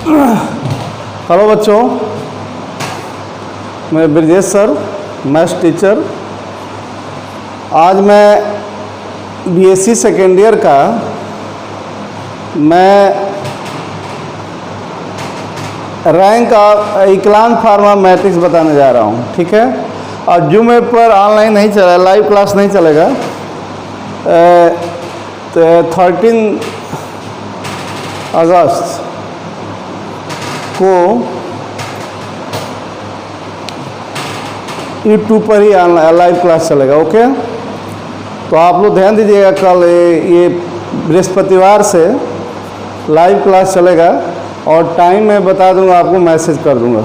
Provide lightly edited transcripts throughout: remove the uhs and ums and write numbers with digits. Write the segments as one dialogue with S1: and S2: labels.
S1: Hello बच्चों, मैं Brajesh sir, maths teacher. आज मैं बीएससी सेकेंड ईयर का मैं रैंक ऑफ इक्लान फार्मा मैट्रिक्स बताने जा रहा हूँ। ठीक है, और जूम ऐप पर ऑनलाइन नहीं चला, लाइव क्लास नहीं चलेगा। 13 अगस्त को यूट्यूब पर ही लाइव क्लास चलेगा। ओके, तो आप लोग ध्यान दीजिएगा, कल ये बृहस्पतिवार से लाइव क्लास चलेगा और टाइम मैं बता दूंगा, आपको मैसेज कर दूंगा।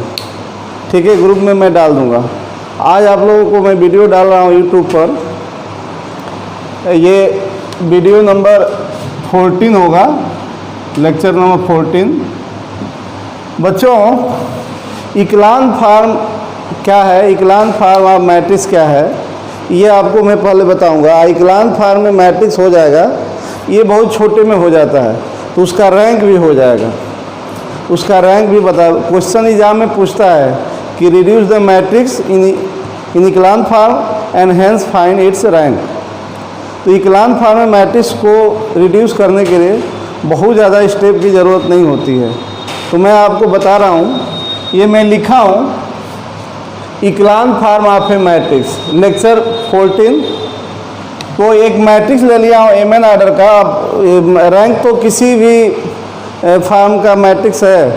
S1: ठीक है, ग्रुप में मैं डाल दूंगा। आज आप लोगों को मैं वीडियो डाल रहा हूँ यूट्यूब पर। ये वीडियो नंबर 14 होगा, लेक्चर नंबर 14। बच्चों, इक्लान फार्म क्या है, इक्लान फार्म ऑफ मैट्रिक्स क्या है, ये आपको मैं पहले बताऊंगा। इक्लान फार्म में मैट्रिक्स हो जाएगा, ये बहुत छोटे में हो जाता है, तो उसका रैंक भी हो जाएगा। उसका रैंक भी बता, क्वेश्चन एग्जाम में पूछता है कि reduce the matrix in echelon form and hence find its rank. तो इक्लान फार्म में मैट्रिक्स को रिड्यूस करने के लिए बहुत ज़्यादा स्टेप की ज़रूरत नहीं होती है। तो मैं आपको बता रहा हूँ, ये मैं लिखा हूँ echelon form of a matrix, lecture 14। तो एक मैट्रिक्स ले लिया हूँ एम एन ऑर्डर का। रैंक तो किसी भी फार्म का मैट्रिक्स है,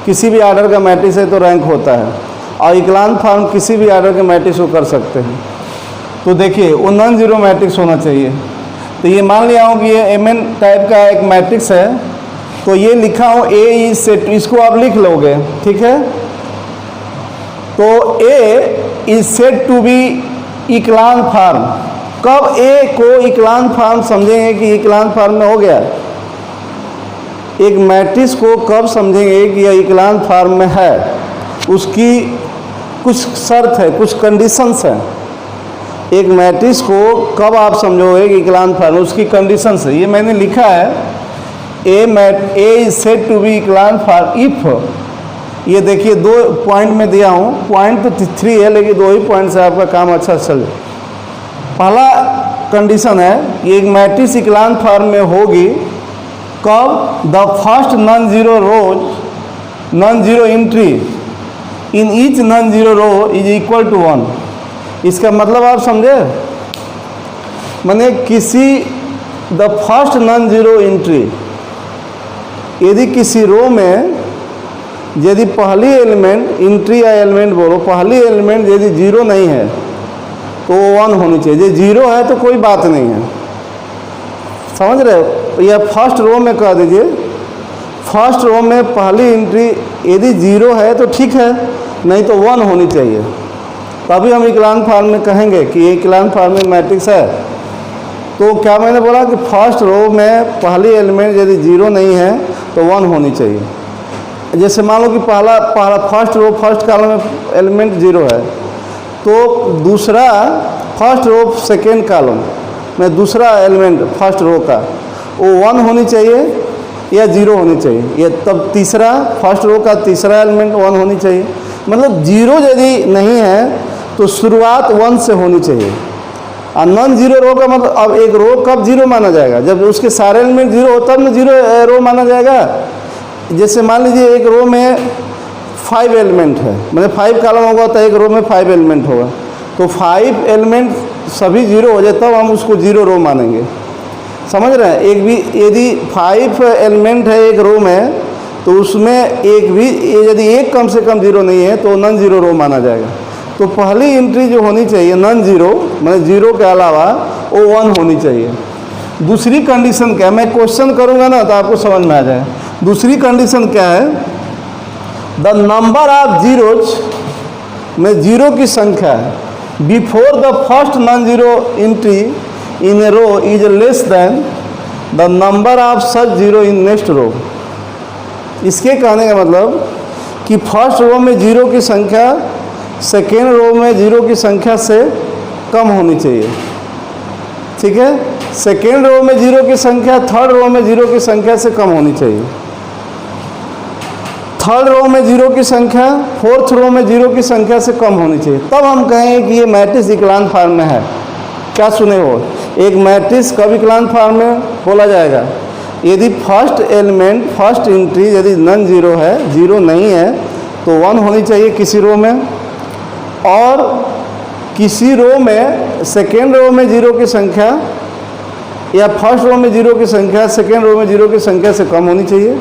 S1: किसी भी ऑर्डर का मैट्रिक्स है तो रैंक होता है, और इक्लान फार्म किसी भी ऑर्डर के मैट्रिक्स को कर सकते हैं। तो देखिए, वो नॉन जीरो मैट्रिक्स होना चाहिए। तो ये मान लिया हूँ कि ये एम एन टाइप का एक मैट्रिक्स है, तो ये लिखा हूँ ए इज सेट, इसको आप लिख लोगे। ठीक है, तो A is set to be echelon form. कब ए को इक्लान फार्म समझेंगे कि इक्लान फार्म में हो गया? एक मैट्रिक्स को कब समझेंगे कि यह इक्लान फार्म में है? उसकी कुछ शर्त है, कुछ कंडीशंस हैं। एक मैट्रिक्स को कब आप समझोगे कि इक्लान फार्म, उसकी कंडीशंस है। ये मैंने लिखा है, A is set to be echelon form if, ये देखिए 2 पॉइंट में दिया हूँ, पॉइंट तो 3 है लेकिन 2 ही पॉइंट से आपका काम अच्छा चले। पहला कंडीशन है कि एक मैट्रिक्स इक्लान फार्म में होगी कब? The first non zero rows, non zero entry in each non zero row is equal to 1। इसका मतलब आप समझे? माने किसी the first non zero entry, यदि किसी रो में यदि पहली एलिमेंट, एंट्री या एलिमेंट बोलो, पहली एलिमेंट यदि जीरो नहीं है तो 1 होनी चाहिए। यदि जीरो है तो कोई बात नहीं है, समझ रहे हो? या फर्स्ट रो में कह दीजिए, फर्स्ट रो में पहली एंट्री यदि जीरो है तो ठीक है, नहीं तो 1 होनी चाहिए। तभी हम इक्लान फार्म में कहेंगे कि ये इक्लान फार्म में मैट्रिक्स है। तो क्या मैंने बोला कि फर्स्ट रो में पहली एलिमेंट यदि जीरो नहीं है तो 1 होनी चाहिए। जैसे मान लो कि पहला फर्स्ट रो, फर्स्ट कॉलम में एलिमेंट जीरो है, तो दूसरा फर्स्ट रो सेकेंड कॉलम में दूसरा एलिमेंट फर्स्ट रो का वो 1 होनी चाहिए या 0 होनी चाहिए। या तब तीसरा फर्स्ट रो का तीसरा एलिमेंट 1 होनी चाहिए। मतलब जीरो यदि नहीं है तो शुरुआत 1 से होनी चाहिए। और नॉन जीरो रो का मतलब, अब एक रो कब जीरो माना जाएगा? जब उसके सारे एलिमेंट जीरो हो तब न जीरो रो माना जाएगा। जैसे मान लीजिए एक रो में 5 एलिमेंट है, मतलब 5 कॉलम होगा तो एक रो में 5 एलिमेंट होगा, तो 5 एलिमेंट सभी जीरो हो जाए तब हम उसको जीरो रो मानेंगे। समझ रहे हैं? एक भी यदि 5 एलिमेंट है एक रो में, तो उसमें एक भी यदि एक कम से कम जीरो नहीं है तो नॉन जीरो रो माना जाएगा। तो पहली एंट्री जो होनी चाहिए नॉन जीरो, मतलब जीरो के अलावा, वो 1 होनी चाहिए। दूसरी कंडीशन क्या है, मैं क्वेश्चन करूँगा ना तो आपको समझ में आ जाए। दूसरी कंडीशन क्या है? द नंबर ऑफ जीरोज में जीरो की संख्या है before the first non zero entry in a row is less than the number of such zero in next row. इसके कहने का मतलब कि फर्स्ट रो में जीरो की संख्या सेकेंड रो में जीरो की संख्या से कम होनी चाहिए। ठीक है, सेकेंड रो में जीरो की संख्या थर्ड रो में जीरो की संख्या से कम होनी चाहिए। थर्ड रो में जीरो की संख्या फोर्थ रो में जीरो की संख्या से कम होनी चाहिए, तब हम कहेंगे कि ये मैट्रिक्स विकलांग फॉर्म में है। क्या सुने हो, एक मैट्रिक्स कब विकलांग फॉर्म में बोला जाएगा? यदि फर्स्ट एलिमेंट फर्स्ट एंट्री यदि नॉन जीरो है, जीरो नहीं है, तो 1 होनी चाहिए किसी रो में, और किसी रो में सेकेंड रो में जीरो की संख्या या फर्स्ट रो में जीरो की संख्या सेकेंड रो में जीरो की संख्या से कम होनी चाहिए।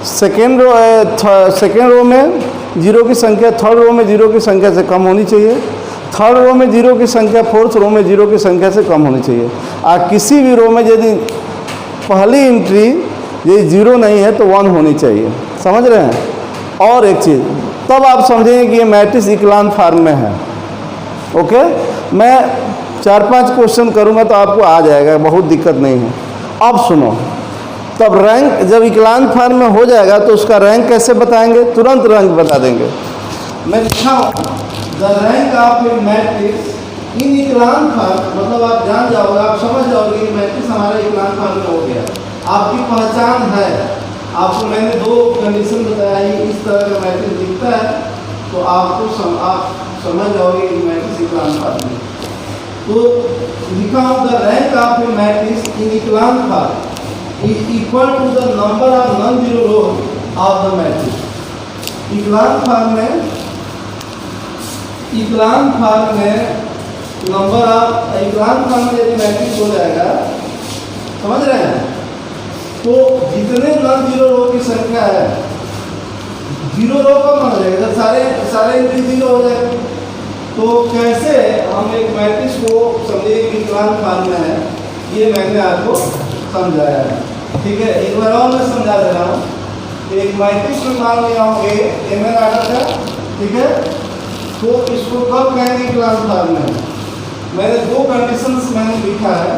S1: सेकेंड रो में जीरो की संख्या थर्ड रो में जीरो की संख्या से कम होनी चाहिए। थर्ड रो में जीरो की संख्या फोर्थ रो में जीरो की संख्या से कम होनी चाहिए। और किसी भी रो में यदि पहली एंट्री यदि जीरो नहीं है तो 1 होनी चाहिए। समझ रहे हैं? और एक चीज़, तब आप समझेंगे कि ये मैट्रिक्स विकलांग फॉर्म में है। ओके, मैं 4-5 क्वेश्चन करूँगा तो आपको आ जाएगा, बहुत दिक्कत नहीं है। अब सुनो, तब रैंक जब विकलांग फॉर्म में हो जाएगा तो उसका रैंक कैसे बताएंगे? तुरंत रैंक बता देंगे। मैं लिखा हूँ the rank of a matrix in विकलांग फॉर्म, मतलब आप जान जाओगे, आप समझ जाओगे कि मैट्रिक्स हमारा विकलांग फॉर्म में हो गया। आपकी पहचान है, आपको मैंने 2 कंडीशन बताया, इस तरह का मैट्रिक्स दिखता है तो आपको आप समझ जाओगे कि मैट्रिक्स विकलांग फॉर्म में। तो लिखा हूँ the rank of a matrix in विकलांग form is equal to the number of non-zero rows of the matrix. विकलांग फॉर्म में नंबर ऑफ विकलांग फॉर्म में यदि मैट्रिक्स हो जाएगा, समझ रहे हैं, तो जितने नॉन जीरो रो की संख्या है, जीरो रो कब मान जाएगा? जब सारे एंट्री जीरो हो जाएगा। तो कैसे हम एक मैट्रिक्स को समझे विकलांग फॉर्म में है, ये मैंने आपको समझाया है। ठीक है, एक बार और मैं समझा दे रहा हूँ। एक मैट्रिक्स में मान लिया हूँ ए एमएन आर्डर का, ठीक है, तो इसको कब कहेंगे विकलांग फॉर्म में? मैंने 2 कंडीशंस मैंने लिखा है।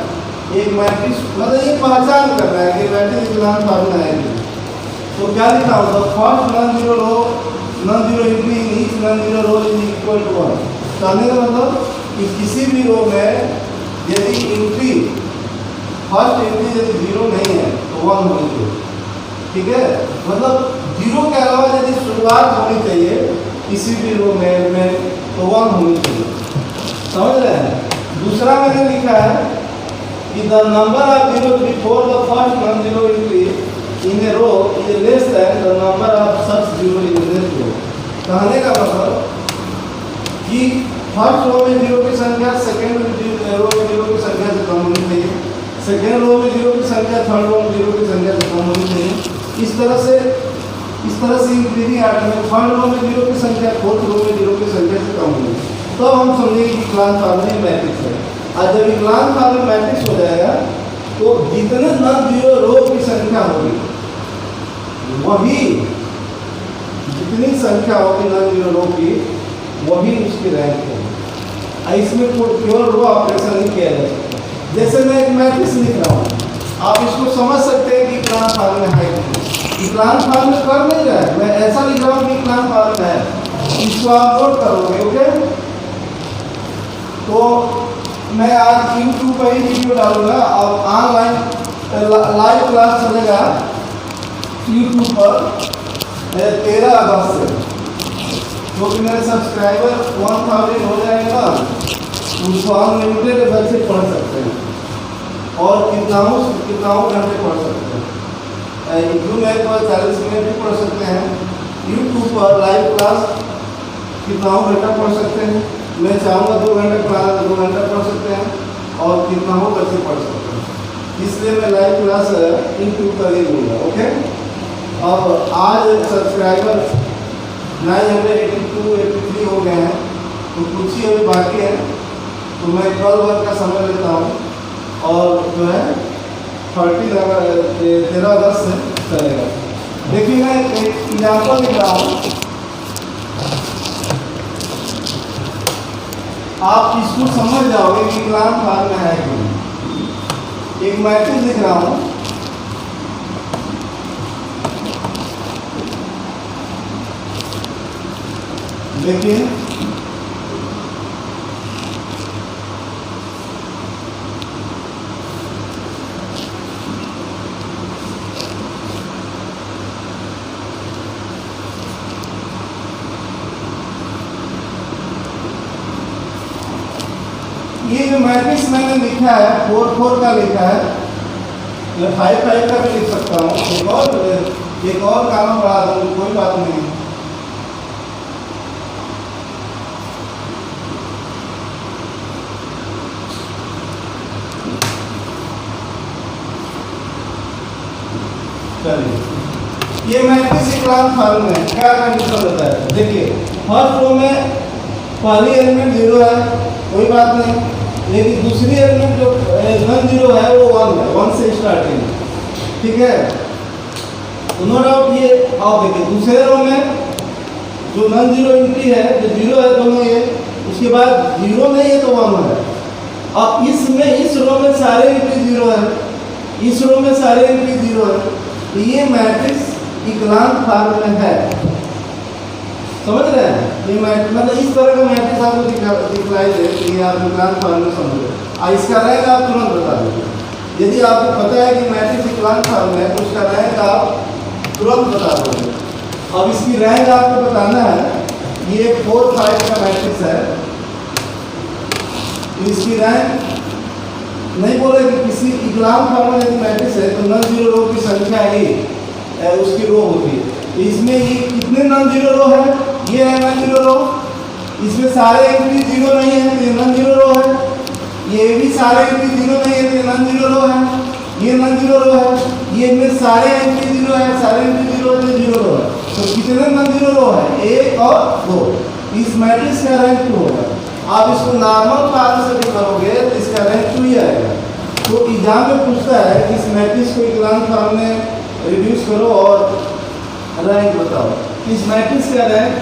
S1: एक मैट्रिक्स मतलब ये पहचान करना है कि मैट्रिक्स विकलांग फॉर्म में आएगी। तो क्या लिखा होगा? First non zero row non zero entry in each non zero row is equal to 1। कहने का मतलब कि किसी भी रो में यदि एंट्री फर्स्ट एंट्री यदि जीरो नहीं है तो 1 होनी चाहिए। ठीक है, मतलब जीरो के अलावा यदि शुरुआत होनी चाहिए किसी भी रो में तो 1 होनी चाहिए। समझ रहे हैं? दूसरा मैंने लिखा है कि the number of zero before the first non zero entry in a row is less than the number of such zero in next row. कहने का मतलब कि फर्स्ट रो में जीरो की संख्या सेकेंड रो में जीरो की संख्या से कम होनी चाहिए, सेकेंड रो में जीरो की संख्या थर्ड रो में जीरो की संख्या से कम होनी चाहिए। इस तरह से इंक्रीजिंग आर्डर में थर्ड रो में जीरो की संख्या फोर्थ रो में जीरो की संख्या से कम होगी, तो हम समझेंगे कि विकलांग फॉर्म में मैट्रिक्स है। और जब विकलांग फॉर्म में मैट्रिक्स हो जाएगा तो जितने नॉन जीरो रो की संख्या होगी वही, जितनी संख्या होगी नॉन जीरो रो की वही उसकी रैंक होगी। इसमें केवल रो ऑपरेशन नहीं किया जा सकता। जैसे मैं एक मैट्रिक्स लिख रहा हूँ, आप इसको समझ सकते हैं कि विकलांग फॉर्म में है। विकलांग फॉर्म में कर नहीं रहा है, मैं ऐसा लिख रहा हूँ कि विकलांग फॉर्म में है। इसको आप नोट करोगे। ओके, तो मैं आज यूट्यूब पर ही वीडियो डालूंगा और ऑनलाइन लाइव क्लास चलेगा यूट्यूब पर 13 अगस्त से। जो कि मेरे सब्सक्राइबर 1000 हो जाएगा, उसको अनलिमिटेड बच्चे पढ़ सकते हैं और कितनाओं घंटे पढ़ सकते हैं। जूम ऐप पर 40 मिनट भी पढ़ सकते हैं। यूट्यूब पर लाइव क्लास कितनाओं घंटा पढ़ सकते हैं। मैं चाहूँगा 2 घंटे क्लास 2 घंटा पढ़ सकते हैं और कितनाओं बच्चे पढ़ सकते हैं। इसलिए मैं लाइव क्लास यूट्यूब पर ही दूँगा। ओके, अब आज सब्सक्राइबर 982-83 हो गए हैं, तो कुछ ही अभी बाकी है। तो मैं कल भर का समय लेता हूँ और जो है 13 अगस्त से चलेगा। देखिए मैं एक एग्जाम्पल लिख रहा हूँ, आप इसको समझ जाओगे कि विकलांग फॉर्म में है कि। एक मैट्रिक्स लिख रहा हूँ, देखिए मैट्रिक्स मैंने लिखा है 4 का लिखा है, मैं 5 का भी लिख सकता हूँ। एक और कॉलम बढ़ा दूँ, कोई बात नहीं। चलिए, ये मैट्रिक्स इक्लान फॉर्म में क्या कंडीशन होता है? देखिए, फर्स्ट रो में पहली एलिमेंट 0 है, कोई बात नहीं, लेकिन दूसरी एलिमेंट जो नॉन जीरो है वो 1 है, 1 से स्टार्टिंग, ठीक है। नो डाउट ये। आप देखिए दूसरे रो में जो नॉन जीरो एंट्री है, जो 0 है दोनों ये, उसके बाद 0 नहीं है तो 1 है। अब इसमें इस रो में सारे एंट्री 0 है, इस रो में सारे एंट्री 0 है, तो ये मैट्रिक्स इक्लान फॉर्म में है। समझ रहे हैं? ये मतलब इस तरह का मैट्रिक्स आपको दिखलाई दे कि ये आप इक्लान फॉर्म में समझो। इसका रैंक आप तुरंत बता दोगे। यदि आपको पता है कि मैट्रिक्स इक्लान फॉर्म में है तो उसका रैंक आप तुरंत बता दोगे। अब इसकी रैंक आपको बताना है, ये 4, 5 का मैट्रिक्स है, इसकी रैंक नहीं बोले कि किसी इक्लान फॉर्म में यदि मैट्रिक्स है तो नॉन जीरो रो की संख्या ही उसकी रो होती है। इसमें ये कितने नॉन जीरो रो है? ये है नॉन जीरो रो, इसमें सारे एंट्री 0 नहीं है तो ये नॉन जीरो रो है, ये भी सारे एंट्री 0 नहीं है तो ये नॉन जीरो रो है, ये नॉन जीरो रो है, ये में सारे एंट्री 0 है, सारे एंट्री 0 है तो 0 रो है। तो कितने नॉन जीरो रो है? 1 और 2। इस मैट्रिक्स का रैंक 2 होगा। आप इसको नॉर्मल फॉर्म से भी करोगे तो इसका रैंक 2 ही आएगा। तो एग्जाम में पूछता है कि इस मैट्रिक्स को इक्लान फॉर्म में रिड्यूस करो और रैंक बताओ। इस मैट्रिक्स का रैंक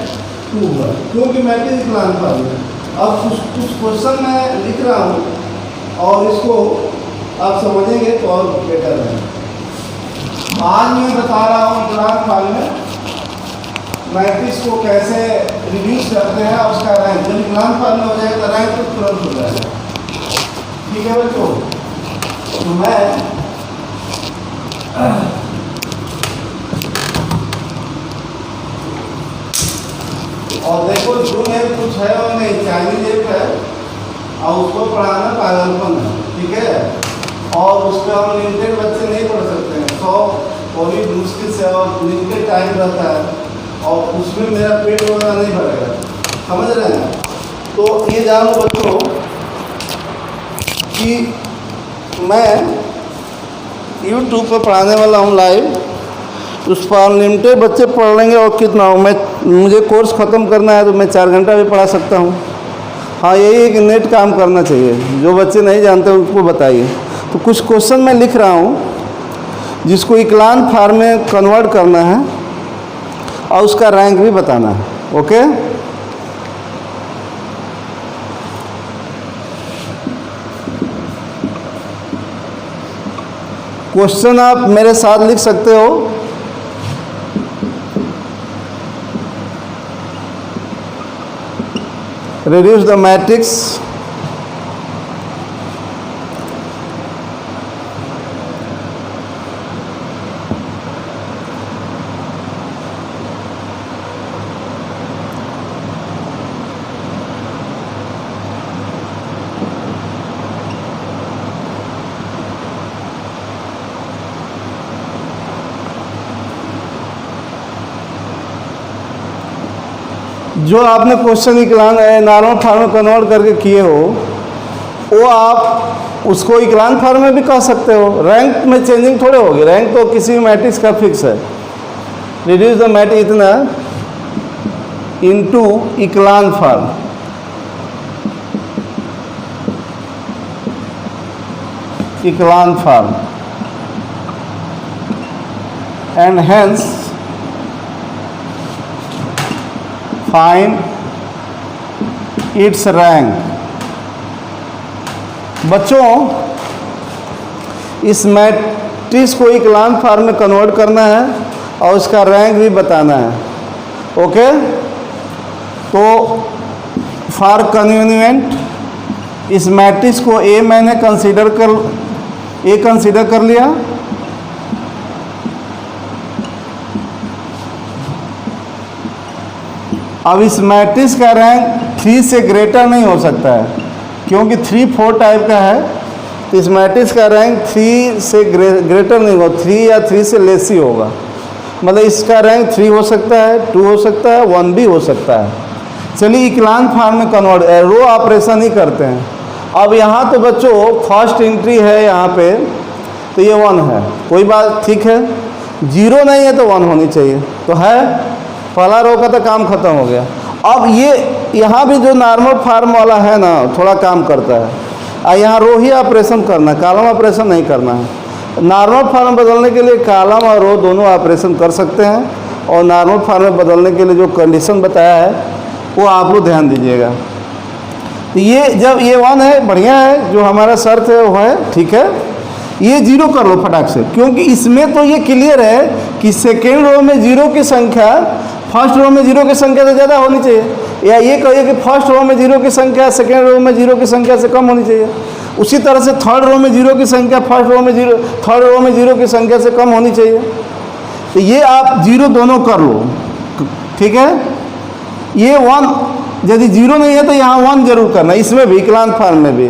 S1: 2 हुआ क्योंकि मैट्रिक्स इक्लान फॉर्म है। अब कुछ क्वेश्चन मैं लिख रहा हूँ और इसको आप समझेंगे तो और बेटर है। आज मैं बता रहा हूँ इक्लान फॉर्म में मैट्रिक्स को कैसे रिड्यूस करते हैं और उसका रैंक जब इक्लान फॉर्म में हो जाएगा तो रैंक तो तुरंत हो जाएगा। ठीक है बच्चों, तो मैं और देखो जो में कुछ है वो नहीं, चाइनीज ऐप है और उसको पढ़ाना पागलपन है, ठीक है। और उस पर हम लिमिटेड बच्चे नहीं पढ़ सकते हैं, 100 और भी मुश्किल से, और लिमिटेड टाइम रहता है और उसमें मेरा पेट वगैरह नहीं भरेगा। समझ रहे हैं? तो ये जानो बच्चों कि मैं YouTube पर पढ़ाने वाला हूँ लाइव, उस पर अनलिमिटेड बच्चे पढ़ लेंगे और कितना हो। मुझे कोर्स ख़त्म करना है तो मैं 4 घंटा भी पढ़ा सकता हूँ। हाँ, यही है कि नेट काम करना चाहिए। जो बच्चे नहीं जानते उनको बताइए। तो कुछ क्वेश्चन मैं लिख रहा हूँ जिसको इक्लान फॉर्म में कन्वर्ट करना है और उसका रैंक भी बताना है। ओके, क्वेश्चन आप मेरे साथ लिख सकते हो। Reduce the matrix जो आपने क्वेश्चन इक्लान नॉर्मल फॉर्म में कन्वर्ट करके किए हो वो आप उसको इक्लान फॉर्म में भी कह सकते हो। रैंक में चेंजिंग थोड़े होगी, रैंक तो किसी भी मैट्रिक्स का फिक्स है। रिड्यूस द मैट्रिक्स इतना into echelon form, echelon form and hence find its rank. बच्चों, इस मैट्रिक्स को इक्लान फॉर्म में कन्वर्ट करना है और उसका रैंक भी बताना है। ओके, तो फॉर कन्वीनियंट इस मैट्रिक्स को ए मैंने कंसीडर कर लिया। अब इस मैट्रिक्स का रैंक 3 से ग्रेटर नहीं हो सकता है। क्योंकि 3 4 टाइप का है, तो इस मैट्रिक्स का रैंक 3 से ग्रेटर नहीं होगा, 3 या 3 से लेस ही होगा। मतलब इसका रैंक 3 हो सकता है, 2 हो सकता है, 1 भी हो सकता है। चलिए इक्लान फॉर्म में कन्वर्ट, रो ऑपरेशन ही करते हैं। अब यहाँ तो बच्चों फर्स्ट एंट्री है यहाँ पे, तो ये 1 है, कोई बात ठीक है। 0 नहीं है तो 1 होनी चाहिए, तो है, पहला रो का तो काम खत्म हो गया। अब ये यहाँ भी जो नॉर्मल फॉर्म वाला है ना, थोड़ा काम करता है। यहाँ रो ही ऑपरेशन करना है, कॉलम ऑपरेशन नहीं करना है। नॉर्मल फॉर्म बदलने के लिए कॉलम और रो दोनों ऑपरेशन कर सकते हैं, और नॉर्मल फॉर्म में बदलने के लिए जो कंडीशन बताया है वो आप लोग ध्यान दीजिएगा। तो ये जब ये 1 है, बढ़िया है, जो हमारा शर्त है वो है, ठीक है। ये 0 कर लो फटाक से, क्योंकि इसमें तो ये क्लियर है कि सेकेंड रो में 0 की संख्या फर्स्ट रो में 0 की संख्या से ज़्यादा होनी चाहिए, या ये कहिए कि फर्स्ट रो में 0 की संख्या सेकेंड रो में 0 की संख्या से कम होनी चाहिए। उसी तरह से थर्ड रो में 0 की संख्या थर्ड रो में 0 की संख्या से कम होनी चाहिए। तो ये आप 0 दोनों कर लो, ठीक है। ये 1 यदि 0 नहीं है तो यहाँ 1 जरूर करना, इसमें भी इक्लान फॉर्म में भी,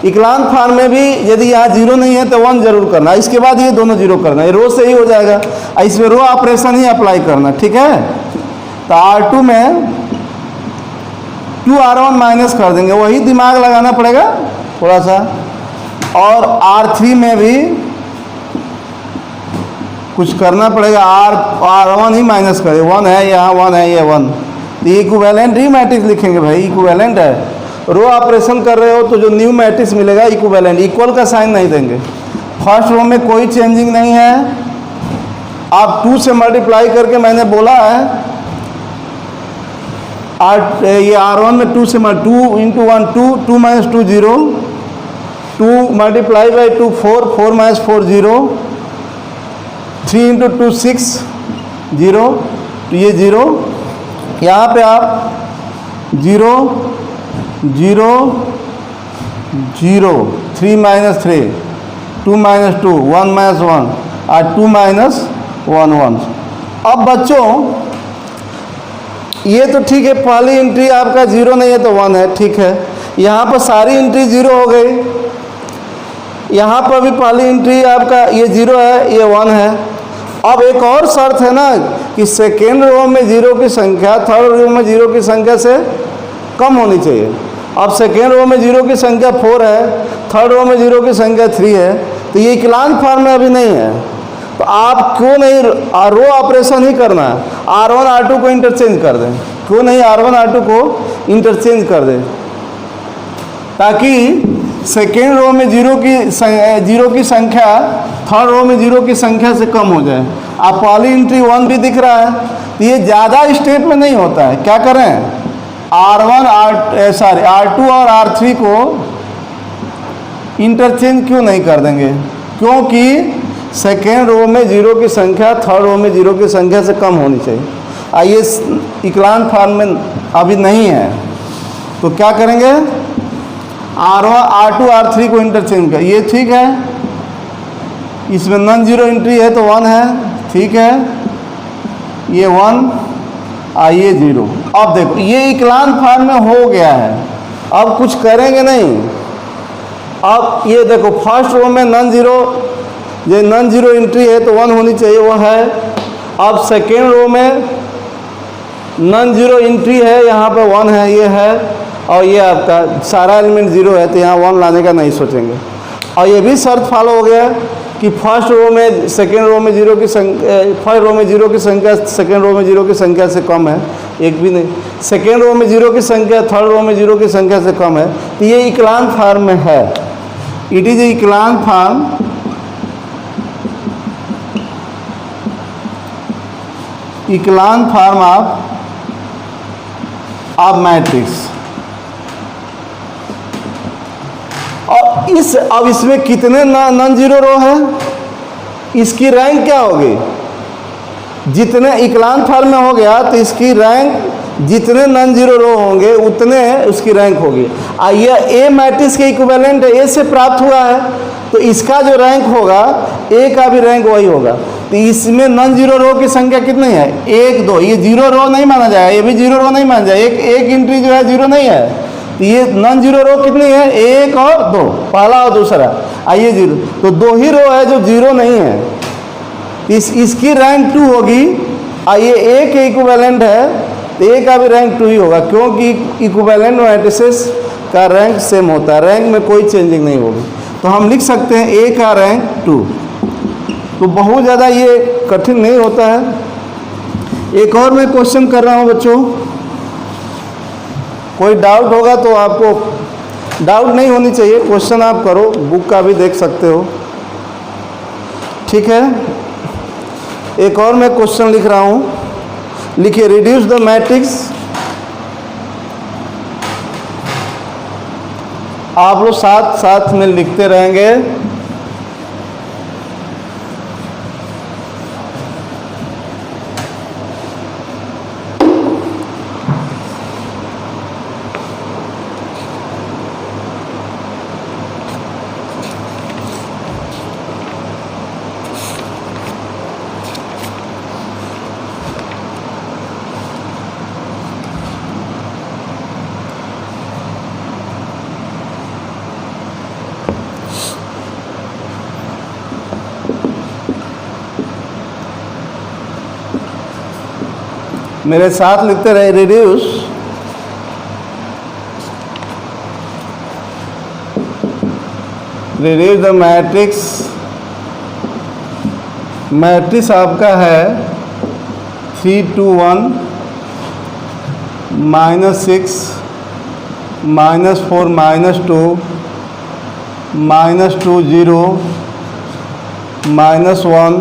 S1: इक्लान फॉर्म में भी यदि यहाँ 0 नहीं है तो 1 जरूर करना। इसके बाद ये दोनों 0 करना, ये रो से ही हो जाएगा, इसमें रो ऑपरेशन ही अप्लाई करना, ठीक है। तो R2 में 2R1 माइनस कर देंगे, वही दिमाग लगाना पड़ेगा थोड़ा सा। और R3 में भी कुछ करना पड़ेगा, R1 ही माइनस करें, 1 है यहाँ, 1 है, ये 1, तो ये इक्विवेलेंट ही मैट्रिक्स लिखेंगे भाई, इक्विवेलेंट है। रो ऑपरेशन कर रहे हो तो जो न्यू मैट्रिक्स मिलेगा इक्विवेलेंट, इक्वल का साइन नहीं देंगे। फर्स्ट रो में कोई चेंजिंग नहीं है, आप 2 से मल्टीप्लाई करके मैंने बोला है, ये R1 में 2 से 2 into 1 2, 2 minus 2 0, 2 multiply by 2 4, 4 minus 4 0, 3 into 2 6 0, तो ये 0, यहाँ पे आप 0 0 0, 3 माइनस 3, 2 माइनस 2, 1 माइनस 1 और 2 माइनस 1 1। अब बच्चों ये तो ठीक है, पहली एंट्री आपका 0 नहीं है तो 1 है, ठीक है। यहाँ पर सारी एंट्री 0 हो गई, यहाँ पर भी पहली एंट्री आपका ये 0 है, ये 1 है। अब एक और शर्त है ना कि सेकेंड रो में 0 की संख्या थर्ड रो में 0 की संख्या से कम होनी चाहिए। अब सेकेंड रो में 0 की संख्या 4 है, थर्ड रो में 0 की संख्या 3 है, तो ये इक्लान फॉर्म में अभी नहीं है, तो आप क्यों नहीं रो ऑपरेशन ही करना है, R1 R2 को इंटरचेंज कर दें, क्यों नहीं R1 R2 को इंटरचेंज कर दें, ताकि सेकेंड रो में 0 की संख्या थर्ड रो में 0 की संख्या से कम हो जाए। आप पहली एंट्री 1 भी दिख रहा है, तो ये ज़्यादा स्टेप में नहीं होता है। क्या करें, R2 और R3 को इंटरचेंज क्यों नहीं कर देंगे, क्योंकि सेकेंड रो में 0 की संख्या थर्ड रो में 0 की संख्या से कम होनी चाहिए। आइए इक्लान फॉर्म में अभी नहीं है, तो क्या करेंगे, R2 R3 को इंटरचेंज कर, ये ठीक है, इसमें नॉन जीरो एंट्री है तो 1 है, ठीक है, ये 1 आइए 0। अब देखो ये इक्लान फॉर्म में हो गया है, अब कुछ करेंगे नहीं। अब ये देखो फर्स्ट रो में नॉन जीरो एंट्री है तो 1 होनी चाहिए, वो है। अब सेकेंड रो में नॉन जीरो एंट्री है, यहाँ पे 1 है, ये है, और ये आपका सारा एलिमेंट 0 है, तो यहाँ 1 लाने का नहीं सोचेंगे। और ये भी शर्त फॉलो हो गया कि फर्स्ट रो में सेकेंड रो में 0 की संख्या, फर्स्ट रो में 0 की संख्या सेकेंड रो में 0 की संख्या से कम है, एक भी नहीं। सेकेंड रो में 0 की संख्या थर्ड रो में 0 की संख्या से कम है, तो ये इक्लान फॉर्म में है। It is echelon form of matrix. और अब इसमें कितने नॉन जीरो रो है, इसकी रैंक क्या होगी, जितने इक्लान फॉर्म में हो गया तो इसकी रैंक जितने नॉन जीरो रो होंगे उतने उसकी रैंक होगी। ये ए मैट्रिक्स के इक्विवेलेंट है, ए से प्राप्त हुआ है, तो इसका जो रैंक होगा ए का भी रैंक वही होगा। तो इसमें नॉन जीरो रो की संख्या कितनी है, 1 2, ये जीरो रो नहीं माना जाएगा, ये भी जीरो रो नहीं माना जाएगा, एक एंट्री जो है जीरो नहीं है, तो ये नॉन जीरो रो कितनी है, एक और दो, पहला और दूसरा, आइए जीरो, तो दो ही रो है जो जीरो नहीं है, इसकी रैंक 2 होगी। आइए ए के इक्विवेलेंट है तो ए का भी रैंक 2 ही होगा, क्योंकि इक्विवेलेंट मैट्रिसेस का रैंक सेम होता है, रैंक में कोई चेंजिंग नहीं होगी। तो हम लिख सकते हैं ए का रैंक 2। तो बहुत ज़्यादा ये कठिन नहीं होता है। एक और मैं क्वेश्चन कर रहा हूँ बच्चों, कोई डाउट होगा तो आपको, डाउट नहीं होनी चाहिए, क्वेश्चन आप करो, बुक का भी देख सकते हो, ठीक है। एक और मैं क्वेश्चन लिख रहा हूँ, लिखिए रिड्यूस द मैट्रिक्स। आप लोग साथ साथ में लिखते रहेंगे। मेरे साथ लिखते रहे, रिड्यूस द मैट्रिक्स। मैट्रिक्स आपका है 3 2 1 -6 -4 -2 -2 0 -1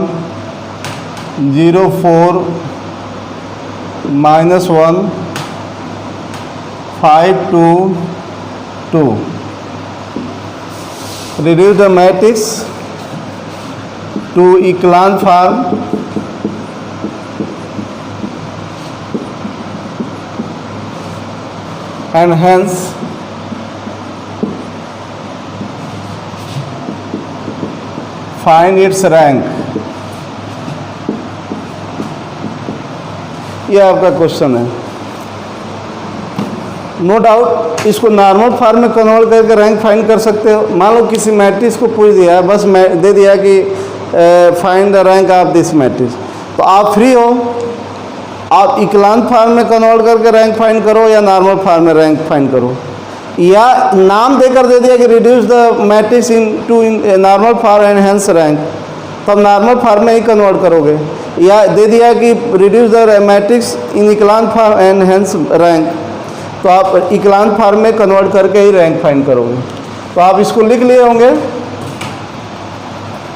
S1: 0 4 -1 5 2 2। Reduce the matrix to echelon form and hence find its rank। यह आपका क्वेश्चन है। नो डाउट इसको नॉर्मल फॉर्म में कन्वर्ट करके रैंक फाइंड कर सकते हो। मान लो किसी मैट्रिक्स को पूछ दिया है, बस दे दिया कि find the rank of this matrix, तो आप फ्री हो, आप इक्लान फॉर्म में कन्वर्ट करके रैंक फाइंड करो या नॉर्मल फॉर्म में रैंक फाइंड करो, या नाम देकर दे दिया कि reduce the matrix into normal form and hence rank, तब नॉर्मल फॉर्म में ही कन्वर्ट करोगे, या दे दिया कि reduce the matrix in echelon form and hence rank, तो आप इक्लान फॉर्म में कन्वर्ट करके ही रैंक फाइंड करोगे। तो आप इसको लिख लिए होंगे।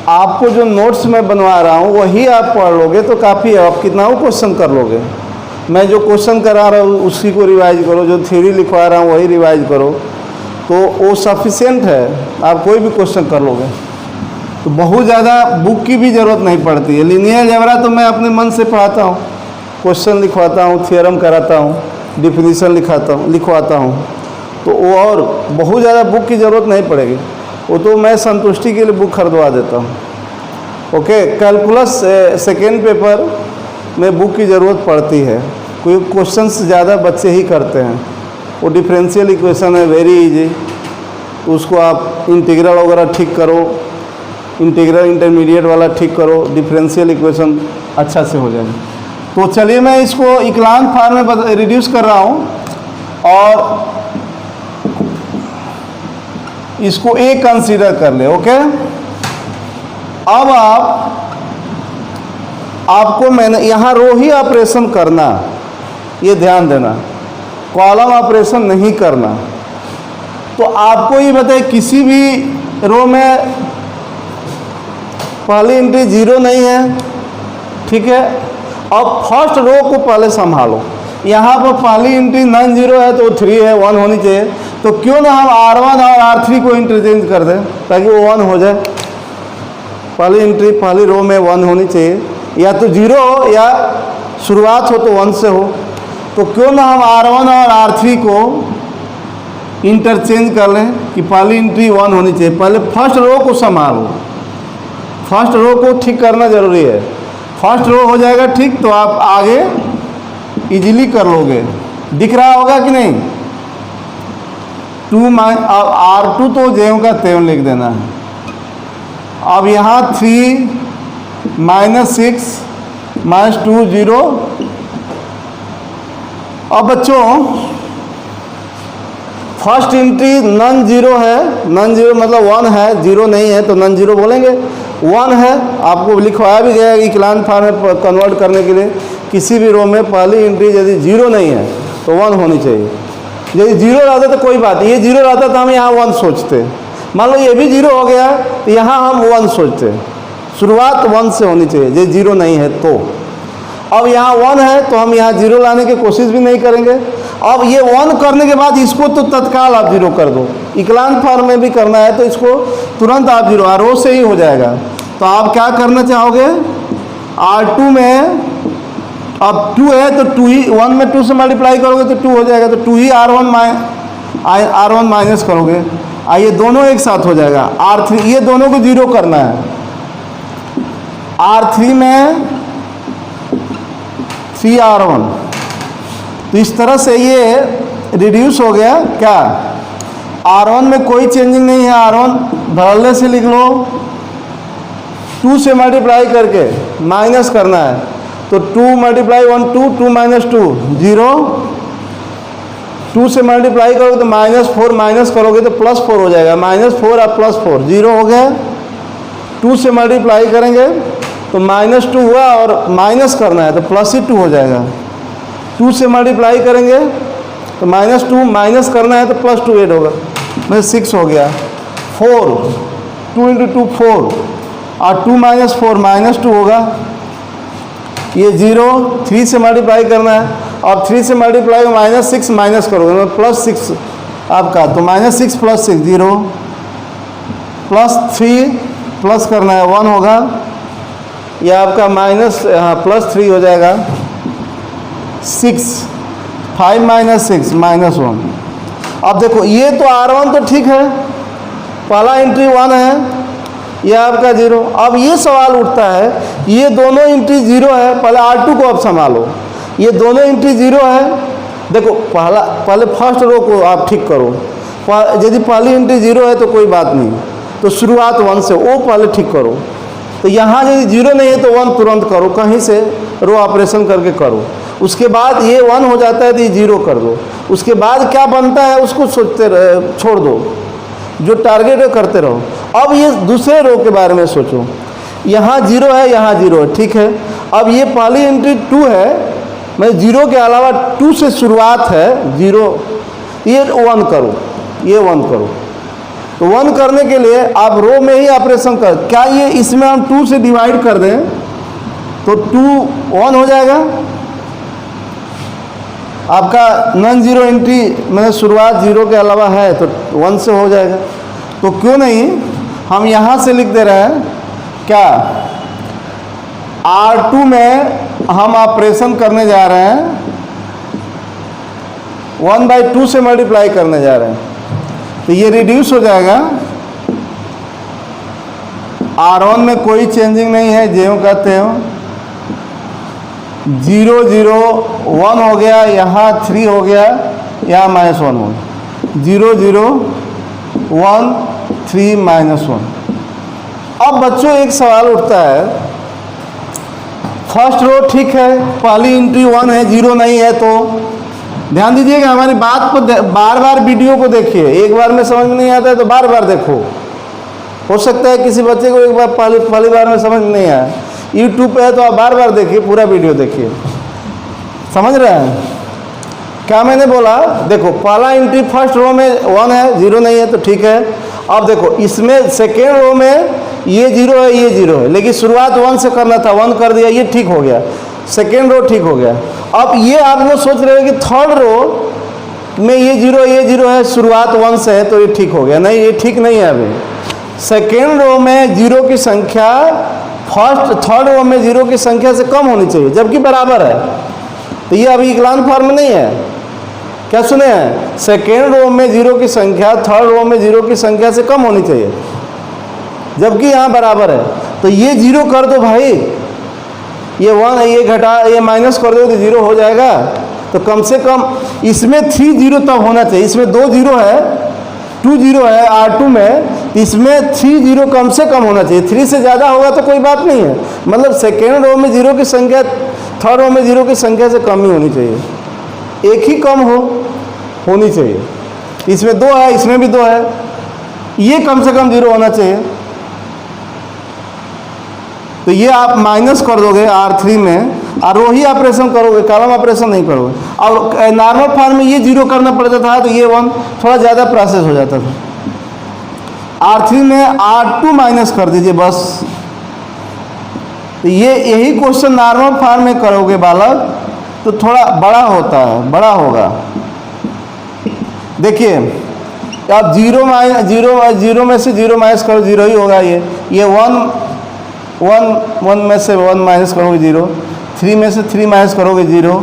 S1: आपको जो नोट्स मैं बनवा रहा हूँ वही आप पढ़ लोगे तो काफ़ी है, आप कितना वो क्वेश्चन कर लोगे। मैं जो क्वेश्चन करा रहा हूँ उसी को रिवाइज करो, जो थ्योरी लिखवा रहा हूँ वही रिवाइज करो, तो वो सफिशिएंट है, आप कोई भी क्वेश्चन कर लोगे। तो बहुत ज़्यादा बुक की भी ज़रूरत नहीं पड़ती है। लीनियर अलजेब्रा तो मैं अपने मन से पढ़ाता हूँ, क्वेश्चन लिखवाता हूँ, थ्योरम कराता हूँ, डिफिनीशन लिखवाता हूँ, तो वो और बहुत ज़्यादा बुक की ज़रूरत नहीं पड़ेगी, वो तो मैं संतुष्टि के लिए बुक खरीदवा देता हूँ। ओके, कैलकुलस सेकेंड पेपर में बुक की ज़रूरत पड़ती है, कोई क्वेश्चंस ज़्यादा बच्चे ही करते हैं। वो डिफरेंशियल इक्वेशन है, वेरी इजी, उसको आप इंटीग्रल वगैरह ठीक करो, इंटीग्रल इंटरमीडिएट वाला ठीक करो, डिफरेंशियल इक्वेशन अच्छा से हो जाएगा। तो चलिए मैं इसको इक्लान फॉर्म में रिड्यूस कर रहा हूँ और इसको ए कंसीडर कर ले। ओके, अब आपको मैंने यहाँ रो ही ऑपरेशन करना, ये ध्यान देना, कॉलम ऑपरेशन नहीं करना। तो आपको ये बताए किसी भी रो में पहली एंट्री 0 नहीं है, ठीक है। अब फर्स्ट रो को पहले संभालो, यहाँ पर पहली एंट्री नॉन जीरो है तो 3 है, 1 होनी चाहिए, तो क्यों ना हम R1 और R3 को इंटरचेंज कर दें ताकि वो 1 हो जाए। पहली एंट्री पहली रो में 1 होनी चाहिए, या तो 0 हो या शुरुआत हो तो 1 से हो, तो क्यों ना हम R1 और R3 को इंटरचेंज कर लें कि पहली एंट्री 1 होनी चाहिए। पहले फर्स्ट रो को संभालो, फर्स्ट रो को ठीक करना ज़रूरी है। फर्स्ट रो हो जाएगा ठीक तो आप आगे इजीली कर लोगे। दिख रहा होगा कि नहीं? अब R2 तो ज्यों का त्यों लिख देना है। अब यहाँ 3 -6 -2 0। अब बच्चों फर्स्ट एंट्री नॉन जीरो है, नॉन जीरो मतलब 1 है, जीरो नहीं है तो नॉन जीरो बोलेंगे। 1 है, आपको लिखवाया भी गया है इक्लान फॉर्म में कन्वर्ट करने के लिए किसी भी रो में पहली एंट्री यदि जीरो नहीं है तो 1 होनी चाहिए। यदि जीरो रहता तो कोई बात नहीं, ये जीरो रहता तो हम यहाँ 1 सोचते। मान लो ये भी जीरो हो गया तो यहाँ हम 1 सोचते। शुरुआत 1 से होनी चाहिए यदि जीरो नहीं है तो। अब यहाँ 1 है तो हम यहाँ जीरो लाने की कोशिश भी नहीं करेंगे। अब ये 1 करने के बाद इसको तो तत्काल आप जीरो कर दो। इक्लान फॉर्म में भी करना है तो इसको तुरंत आप जीरो रो से ही हो जाएगा। तो आप क्या करना चाहोगे, R2 में अब 2 है तो 2 ही 1 में 2 से मल्टीप्लाई करोगे तो 2 हो जाएगा, तो 2 ही R1 माइनस करोगे, ये दोनों एक साथ हो जाएगा। R3 ये दोनों को जीरो करना है। R3 में 3R1, तो इस तरह से ये रिड्यूस हो गया। क्या R1 में कोई चेंजिंग नहीं है, R1 धड़ल्ले से लिख लो, 2 से मल्टीप्लाई करके माइनस करना है तो 2 × 1 2, 2 - 2 0, 2 से मल्टीप्लाई करोगे तो -4 माइनस करोगे तो +4 हो जाएगा, -4 और +4 0 हो गया। 2 से मल्टीप्लाई करेंगे तो -2 हुआ और माइनस करना है तो +2 हो जाएगा। 2 से मल्टीप्लाई करेंगे तो -2 माइनस करना है तो +2 8 होगा, मतलब 6 हो गया। 4 2 × 2 4 और 2 - 4 -2 होगा। ये 0 3 से मल्टीप्लाई करना है और 3 से मल्टीप्लाई -6 माइनस करोगे मतलब +6 आपका, तो -6 + 6 0, +3 प्लस करना है 1 होगा, यह आपका +3 हो जाएगा। 6 5 - 6 -1। अब देखो ये तो R1 तो ठीक है, पहला एंट्री 1 है, यह आपका 0। अब ये सवाल उठता है ये दोनों एंट्री 0 है, पहले R2 को अब संभालो। ये दोनों एंट्री 0 है, देखो पहले फर्स्ट रो को आप ठीक करो। यदि पहली एंट्री 0 है तो कोई बात नहीं, तो शुरुआत 1 से वो पहले ठीक करो। तो यहाँ यदि 0 नहीं है तो 1 तुरंत करो, कहीं से रो ऑपरेशन करके करो। उसके बाद ये 1 हो जाता है तो ये 0 कर दो। उसके बाद क्या बनता है उसको सोचते छोड़ दो, जो टारगेट है करते रहो। अब ये दूसरे रो के बारे में सोचो, यहाँ 0 है, यहाँ 0 है, ठीक है। अब ये पहली एंट्री 2 है, मैं 0 के अलावा 2 से शुरुआत है 0, ये 1 करो, ये 1 करो। तो 1 करने के लिए आप रो में ही ऑपरेशन कर, क्या ये इसमें हम 2 से डिवाइड कर दें तो 2 1 हो जाएगा। आपका नॉन जीरो एंट्री मतलब शुरुआत 0 के अलावा है तो 1 से हो जाएगा। तो क्यों नहीं हम यहाँ से लिख दे रहे हैं, क्या R2 में हम ऑपरेशन करने जा रहे हैं 1/2 से मल्टीप्लाई करने जा रहे हैं, तो ये रिड्यूस हो जाएगा। R1 में कोई चेंजिंग नहीं है, ज्यों का त्यों 0 0 1 हो गया, यहाँ 3 हो गया, यहाँ -1 हो गया, 0 0 1 3 -1। अब बच्चों एक सवाल उठता है, फर्स्ट रो ठीक है, पहली एंट्री 1 है, 0 नहीं है, तो ध्यान दीजिएगा हमारी बात को, बार बार वीडियो को देखिए। एक बार में समझ में नहीं आता है तो बार बार देखो। हो सकता है किसी बच्चे को एक बार पहली बार में समझ नहीं आया, यूट्यूब पे है तो आप बार बार देखिए, पूरा वीडियो देखिए। समझ रहे हैं क्या मैंने बोला? देखो पहला एंट्री फर्स्ट रो में 1 है, 0 नहीं है, तो ठीक है। अब देखो इसमें सेकेंड रो में ये 0 है, ये 0 है, लेकिन शुरुआत 1 से करना था, 1 कर दिया, ये ठीक हो गया, सेकेंड रो ठीक हो गया। अब ये आप लोग सोच रहे हो कि थर्ड रो में ये 0 है, शुरुआत 1 से है, तो ये ठीक हो गया। नहीं, ये ठीक नहीं है। अभी सेकेंड रो में 0 की संख्या थर्ड रो में 0 की संख्या से कम होनी चाहिए, जबकि बराबर है, तो ये अभी इक्लान फॉर्म में नहीं है। क्या सुने हैं? सेकेंड रो में 0 की संख्या थर्ड रो में 0 की संख्या से कम होनी चाहिए, जबकि यहाँ बराबर है। तो ये 0 कर दो भाई, ये 1 है, ये घटा, ये माइनस कर दो तो 0 हो जाएगा। तो कम से कम इसमें 3 0 तब होना चाहिए, इसमें 2 0 है 2 जीरो है R2 में, इसमें 3 जीरो कम से कम होना चाहिए। 3 से ज़्यादा होगा तो कोई बात नहीं है, मतलब सेकेंड रो में जीरो की संख्या थर्ड रो में जीरो की संख्या से कम ही होनी चाहिए, एक ही कम होनी चाहिए। इसमें 2 है, इसमें भी 2 है, ये कम से कम जीरो होना चाहिए। तो ये आप माइनस कर दोगे R3 में और वही ऑपरेशन करोगे, कॉलम ऑपरेशन नहीं करोगे। और नॉर्मल फॉर्म में ये जीरो करना पड़ता था तो ये 1 थोड़ा ज़्यादा प्रोसेस हो जाता था। R3 में R2 माइनस कर दीजिए बस। तो ये यही क्वेश्चन नॉर्मल फॉर्म में करोगे बालक तो थोड़ा बड़ा होता है, बड़ा होगा। देखिए अब जीरो में से जीरो माइनस करो, जीरो ही होगा। ये 1 में से 1 माइनस करोगे जीरो, 3 में से 3 माइनस करोगे जीरो,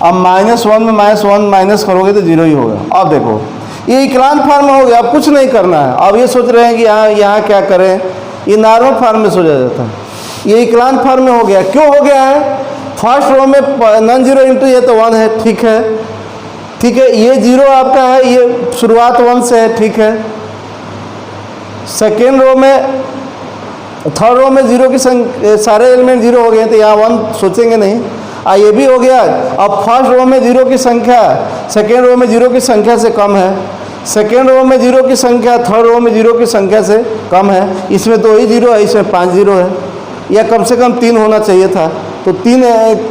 S1: अब -1 में -1 माइनस करोगे तो जीरो ही होगा। अब देखो ये इक्लान फॉर्म में हो गया, अब कुछ नहीं करना है। अब ये सोच रहे हैं कि यहाँ क्या करें, ये नॉर्मल फॉर्म में सोचा जाता है। ये इक्लान फॉर्म में हो गया, क्यों हो गया है? फर्स्ट रो में नॉन जीरो इंटू ये तो 1 है, ठीक है, ठीक है। ये जीरो आपका है, ये शुरुआत 1 से है, ठीक है। सेकेंड रो में थर्ड रो में जीरो की संख्या सारे एलिमेंट जीरो हो गए तो यहाँ 1 सोचेंगे नहीं, ये भी हो गया। अब फर्स्ट रो में जीरो की संख्या सेकेंड रो में जीरो की संख्या से कम है, सेकेंड रो में जीरो की संख्या थर्ड रो में जीरो की संख्या से कम है। इसमें 2 ही जीरो है, इसमें 5 जीरो है, या कम से कम 3 होना चाहिए था, तो 3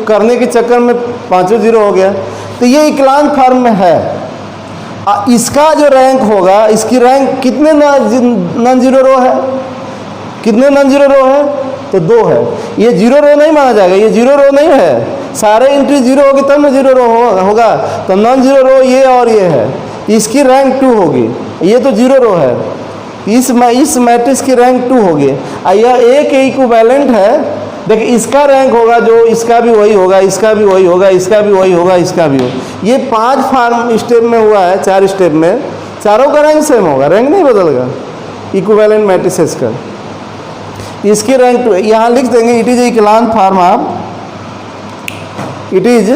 S1: करने के चक्कर में 5 जीरो हो गया। तो ये इक्लान फॉर्म में है। इसका जो रैंक होगा, इसकी रैंक कितने नॉन जीरो रो है, कितने नॉन जीरो रो है? तो 2 है। ये जीरो रो नहीं माना जाएगा, ये जीरो रो नहीं है, सारे एंट्री जीरो होगी तब ना जीरो रो होगा। तो नॉन जीरो रो ये और ये है, इसकी रैंक 2 होगी, ये तो जीरो रो है, इस मैट्रिक्स की रैंक 2 होगी। यह एक इक्विवेलेंट है। देखिए इसका रैंक होगा जो इसका भी वही होगा, इसका भी वही होगा, इसका भी वही होगा, इसका भी होगा। ये 5 फॉर्म स्टेप में हुआ है, 4 स्टेप में, चारों का रैंक सेम होगा, रैंक नहीं बदलेगा इक्विवेलेंट मैट्रिसेस का। इसकी रैंक 2 यहाँ लिख देंगे, it is echelon form of, it is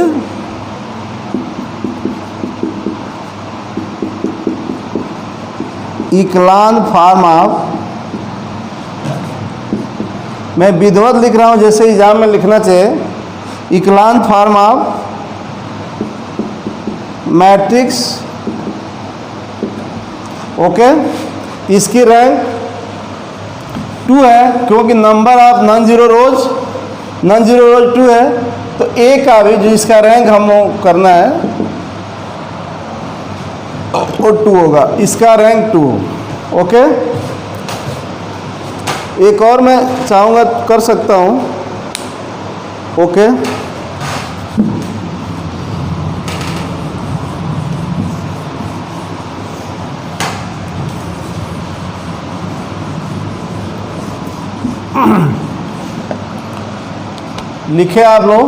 S1: echelon form of, मैं विधिवत लिख रहा हूँ जैसे एग्जाम में लिखना चाहिए, इक्लान फॉर्म ऑफ मैट्रिक्स, ओके। इसकी रैंक 2 है, क्योंकि नंबर ऑफ नॉन जीरो रोज 2 है, तो ए का भी जो इसका रैंक हम करना है वो 2 होगा, इसका रैंक 2, ओके। एक और मैं चाहूँगा कर सकता हूँ, ओके। लिखे आप लोग,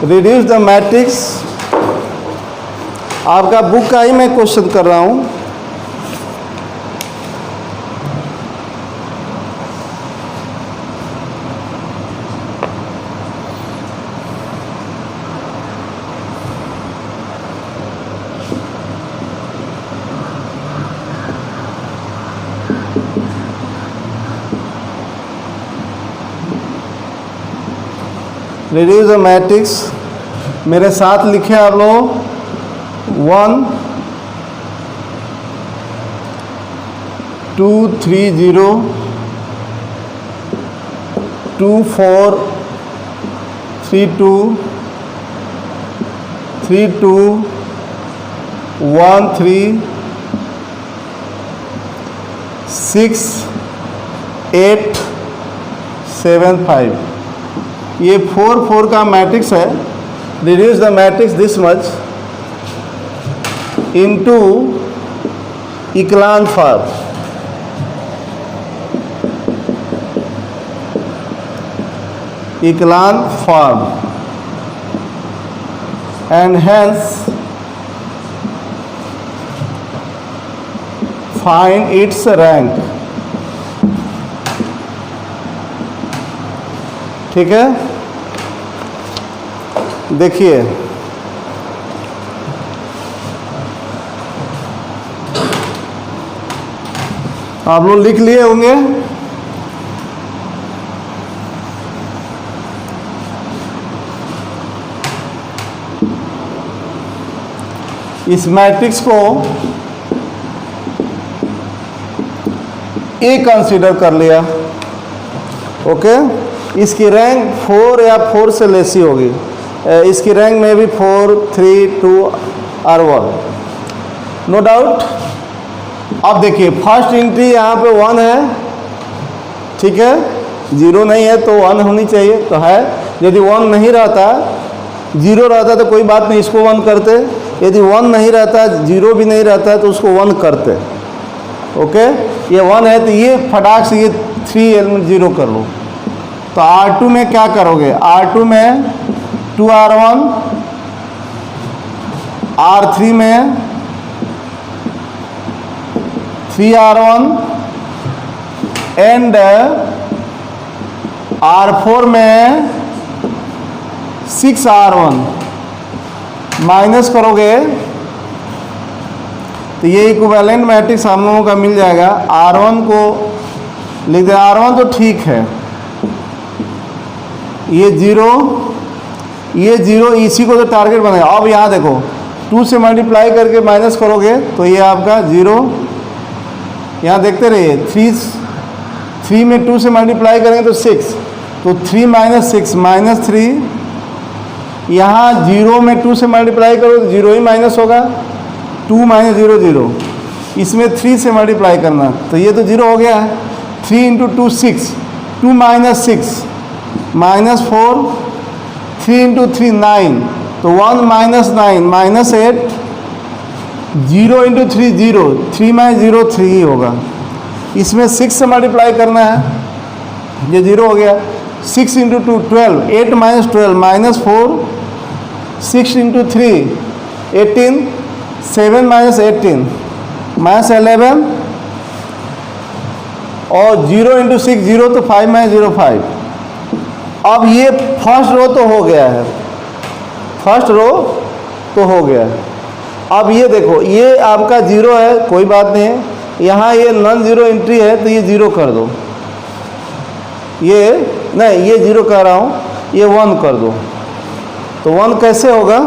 S1: रिड्यूस द मैट्रिक्स, आपका बुक का ही मैं क्वेश्चन कर रहा हूँ। रिड्यूस द मैट्रिक्स, मेरे साथ लिखे आप लोग, 1 2 3 0 2 4 3 2 3 2 1 3 6 8 7 5। ये 4 4 का मैट्रिक्स है। Reduce the matrix this much into echelon form, echelon form, and hence find its rank. ठीक है, देखिए आप लोग लिख लिए होंगे। इस मैट्रिक्स को ए कंसीडर कर लिया, ओके। इसकी रैंक 4 या 4 से लेस ही होगी। इसकी रैंक में भी 4, 3, 2 और 1, नो डाउट। अब देखिए फर्स्ट एंट्री यहाँ पे 1 है, ठीक है, 0 नहीं है तो 1 होनी चाहिए, तो है। यदि 1 नहीं रहता, 0 रहता तो कोई बात नहीं, इसको 1 करते। यदि 1 नहीं रहता, 0 भी नहीं रहता तो उसको 1 करते, ओके। ये 1 है तो ये फटाक से ये 3 एलिमेंट 0 कर लो। तो R2 में क्या करोगे? R2 में 2R1, R3 में 3R1 एंड R4 में 6R1 माइनस करोगे तो ये इक्विवेलेंट मैट्रिक्स हम लोगों का मिल जाएगा। R1 को लिख दे, R1 तो ठीक है, ये 0 इसी को तो टारगेट बनाएगा। अब यहाँ देखो 2 से मल्टीप्लाई करके माइनस करोगे तो ये आपका 0, यहाँ देखते रहिए 3 में 2 से मल्टीप्लाई करेंगे तो 6, तो 3 माइनस 6 माइनस 3। यहाँ 0 में 2 से मल्टीप्लाई करो तो 0 ही माइनस होगा, 2 माइनस 0 0। इसमें 3 से मल्टीप्लाई करना तो ये तो 0 हो गया है। 3 इंटू 2 6, 2 माइनस 6 माइनस 4, 3 इंटू 3 9, तो 1 माइनस 9 माइनस 8, 0 इंटू 3 0, 3 माइनस 0 3 ही होगा। इसमें 6 से मल्टीप्लाई करना है, ये 0 हो गया। 6 into 2 12, 8 minus 12 minus 4, 6 into 3 18, 7 minus 18 minus 11, और 0 इंटू 6 0, तो 5 माइनस 0 5। अब ये फर्स्ट रो तो हो गया है, फर्स्ट रो तो हो गया है। अब ये देखो ये आपका 0 है, कोई बात नहीं है। यहाँ ये नॉन ज़ीरो एंट्री है तो ये 0 कर दो, ये नहीं, ये 0 कह रहा हूँ, ये 1 कर दो। तो 1 कैसे होगा?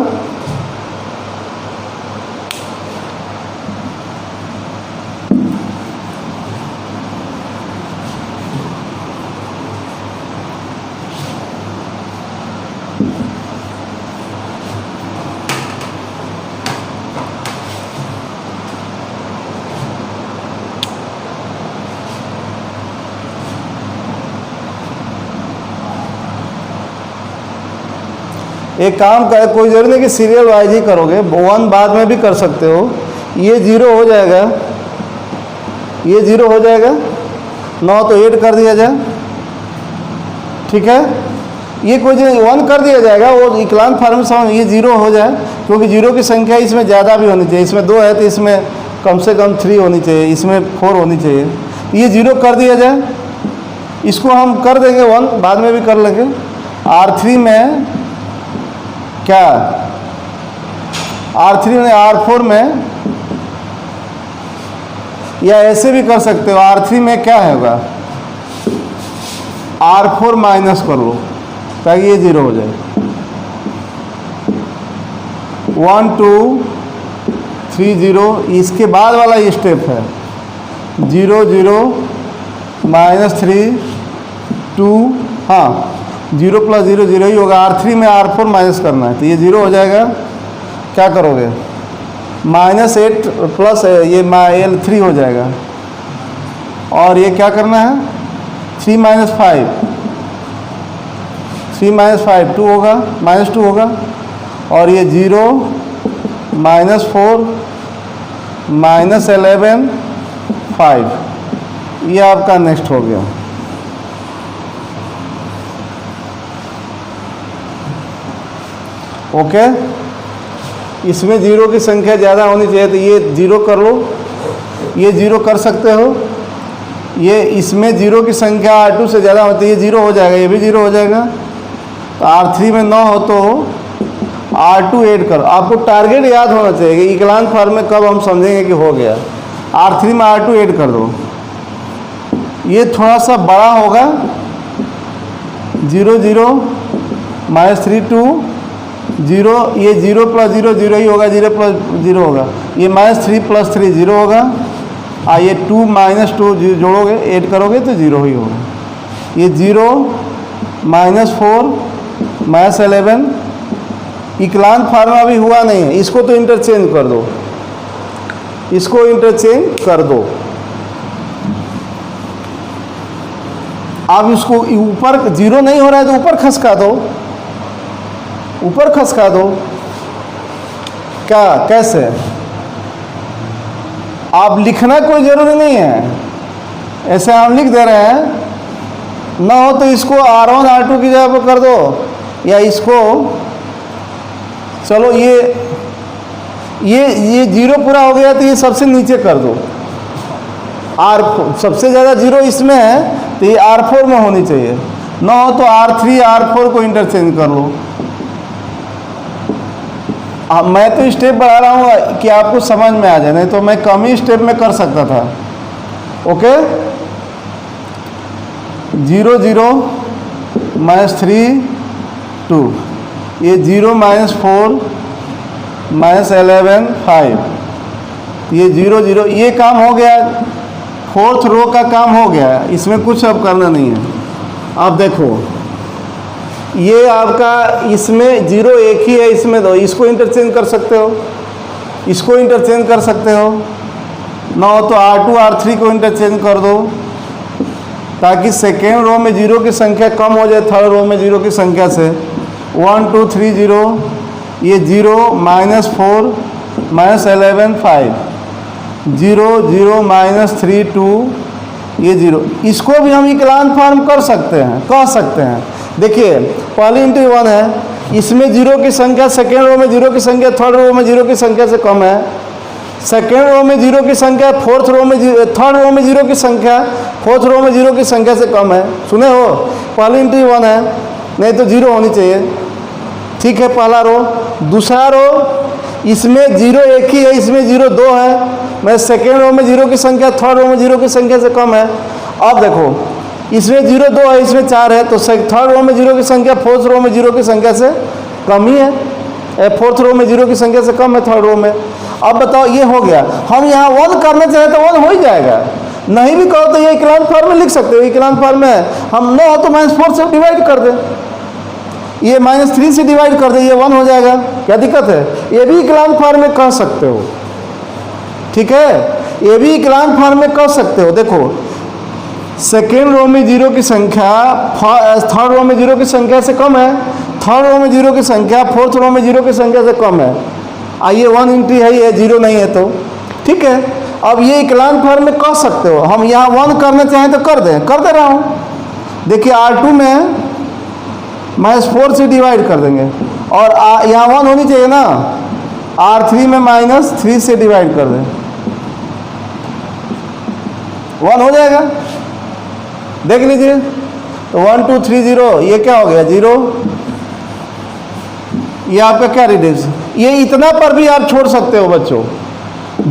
S1: एक काम कर, कोई जरूरी नहीं कि सीरियल वाइज ही करोगे, 1 बाद में भी कर सकते हो। ये 0 हो जाएगा, ये 0 हो जाएगा, 9 तो 8 कर दिया जाए, ठीक है। ये कोई 1 कर दिया जाएगा, वो इक्लान फॉर्म से ये 0 हो जाए, क्योंकि 0 की संख्या इसमें ज़्यादा भी होनी चाहिए। इसमें 2 है तो इसमें कम से कम 3 होनी चाहिए, इसमें 4 होनी चाहिए। ये 0 कर दिया जाए, इसको हम कर देंगे 1, बाद में भी कर लेंगे। R3 में क्या, R3 में R4 में, या ऐसे भी कर सकते हो। R3 में क्या होगा, R4 माइनस कर लो ताकि ये 0 हो जाए। 1 2 3 0, इसके बाद वाला ये स्टेप है 0 0 माइनस 3 2, हाँ 0 प्लस 0 0 ही होगा। R3 में R4 माइनस करना है तो ये 0 हो जाएगा। क्या करोगे, -8 प्लस ये L3 हो जाएगा, और ये क्या करना है 3 माइनस 5, 3 माइनस 5 2 होगा, -2 होगा, और ये 0 -4 -11 5, ये आपका नेक्स्ट हो गया। ओके, इसमें 0 की संख्या ज़्यादा होनी चाहिए तो ये 0 कर लो, ये 0 कर सकते हो। ये इसमें 0 की संख्या R2 से ज़्यादा होती है, ये 0 हो जाएगा, ये भी 0 हो जाएगा। तो R3 में 9 हो तो R2 ऐड करो। आपको टारगेट याद होना चाहिए कि इक्लान फॉर्म में कब हम समझेंगे कि हो गया। R3 में R2 ऐड कर दो, ये थोड़ा सा बड़ा होगा, 0 0 -3 2 0, ये 0 + 0 0 ही होगा, 0 + 0 होगा, ये -3 + 3 0 होगा, ये 2 - 2 जोड़ोगे ऐड करोगे तो 0 ही होगा। ये 0 -4 -11 इक्लांत फार्मा अभी हुआ नहीं है, इसको तो इंटरचेंज कर दो, इसको इंटरचेंज कर दो। आप इसको ऊपर 0 नहीं हो रहा है तो ऊपर खसका दो, ऊपर खसका दो। क्या, कैसे? आप लिखना कोई ज़रूरी नहीं है, ऐसे हम लिख दे रहे हैं, ना हो तो इसको R1 R2 की जगह पर कर दो, या इसको चलो ये 0 पूरा हो गया तो ये सबसे नीचे कर दो, R4 सबसे ज़्यादा 0 इसमें है तो ये R4 में होनी चाहिए, ना हो तो R3 R4 को इंटरचेंज कर लो। मैं तो स्टेप बढ़ा रहा हूँ कि आपको समझ में आ जाए, नहीं तो मैं कम ही स्टेप में कर सकता था। ओके, 0 0 -3 2, ये 0 -4 -11 5, ये 0 0, ये काम हो गया, 4th रो का काम हो गया, इसमें कुछ अब करना नहीं है। अब देखो ये आपका, इसमें 0 एक ही है, इसमें 2, इसको इंटरचेंज कर सकते हो, इसको इंटरचेंज कर सकते हो, ना हो तो R2 R3 को इंटरचेंज कर दो, ताकि सेकेंड रो में 0 की संख्या कम हो जाए थर्ड रो में 0 की संख्या से। 1 2 3 0, ये 0 -4 -11 5, 0 0 -3 2, ये 0, इसको भी हम इक्लांत फार्म कर सकते हैं, कह सकते हैं। देखिए पहली इंट्री 1 है, इसमें 0 की संख्या सेकेंड रो में 0 की संख्या थर्ड रो में 0 की संख्या से कम है, सेकेंड रो में 0 की संख्या फोर्थ रो में थर्ड रो में 0 की संख्या फोर्थ रो में 0 की संख्या से कम है। सुने हो, पहली इंट्री 1 है, नहीं तो 0 होनी चाहिए। ठीक है, पहला रो। दूसरा रो, इसमें 0 एक ही है, इसमें 0 2 है, मैं सेकेंड रो में 0 की संख्या थर्ड रो में 0 की संख्या से कम है। अब देखो इसमें 0 2 है, इसमें 4 है, तो थर्ड रो में 0 की संख्या फोर्थ रो में 0 की संख्या से कम ही है, फोर्थ रो में 0 की संख्या से कम है थर्ड रो में। अब बताओ, ये हो गया। हम यहाँ 1 करना चाहें तो 1 हो ही जाएगा, नहीं भी कहो तो ये इक्लांत फॉर्म में लिख सकते हो। इक्लांत फॉर्म में हम न हो तो -4 से डिवाइड कर दें, ये -3 से डिवाइड कर दें, ये 1 हो जाएगा, क्या दिक्कत है? ये भी इक्लांत फॉर्म में कह सकते हो। ठीक है, ये भी इक्लांत फॉर्म में कह सकते हो। देखो सेकेंड रो में 0 की संख्या थर्ड रो में 0 की संख्या से कम है, थर्ड रो में 0 की संख्या फोर्थ रो में 0 की संख्या से कम है। आइए 1 इंट्री है, ये 0 नहीं है तो ठीक है। अब ये इक्लांत फॉर्म में कह सकते हो। हम यहाँ 1 करना चाहें तो कर दे रहा हूँ। देखिए R2 में -4 से डिवाइड कर देंगे, और यहाँ 1 होनी चाहिए ना, R3 में -3 से डिवाइड कर दें, 1 हो जाएगा। देख लीजिए तो 1 2 3 0, ये क्या हो गया 0, ये आपका क्या रिड्यूस, ये इतना पर भी आप छोड़ सकते हो बच्चों।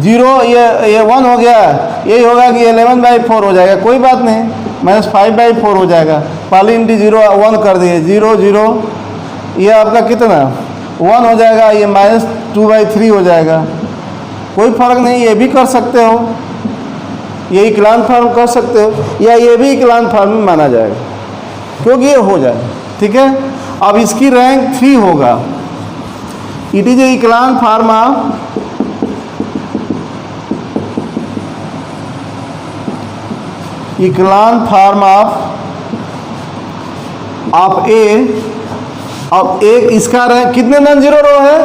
S1: 0 ये 1 हो गया, यही होगा कि 11/4 हो जाएगा, कोई बात नहीं, -5/4 हो जाएगा। पहली इंटी 0 1 कर दिए, 0 0, ये आपका कितना 1 हो जाएगा, ये -2/3 हो जाएगा, कोई फर्क नहीं। ये भी कर सकते हो, ये इक्लांत फॉर्म कर सकते हो, या ये भी इक्लांत फॉर्म में माना जाएगा, क्योंकि ये हो जाए। ठीक है, अब इसकी रैंक 3 होगा। It is a echelon form of A. अब एक इसका रैंक कितने नॉन जीरो रो है,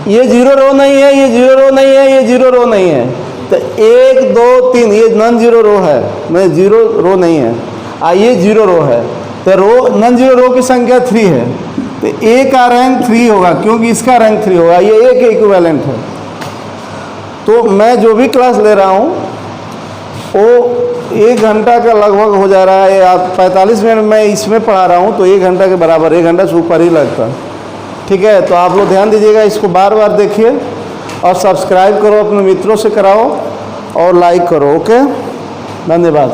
S1: ये 0 रो नहीं है, ये 0 रो नहीं है, ये 0 रो नहीं है, तो 1 2 3 ये नॉन जीरो रो है, मैं 0 रो नहीं है, ये 0 रो है, तो रो नॉन जीरो रो की संख्या 3 है, तो ए का रैंक 3 होगा, क्योंकि इसका रैंक 3 होगा, ये ए के इक्विवेलेंट है। तो मैं जो भी क्लास ले रहा हूँ वो 1 घंटा का लगभग हो जा रहा है, आप 45 मिनट मैं इसमें पढ़ा रहा हूँ, तो 1 घंटा के बराबर, 1 घंटा से ऊपर ही लगता। ठीक है, तो आप लोग ध्यान दीजिएगा, इसको बार बार देखिए और सब्सक्राइब करो, अपने मित्रों से कराओ और लाइक करो। ओके, धन्यवाद।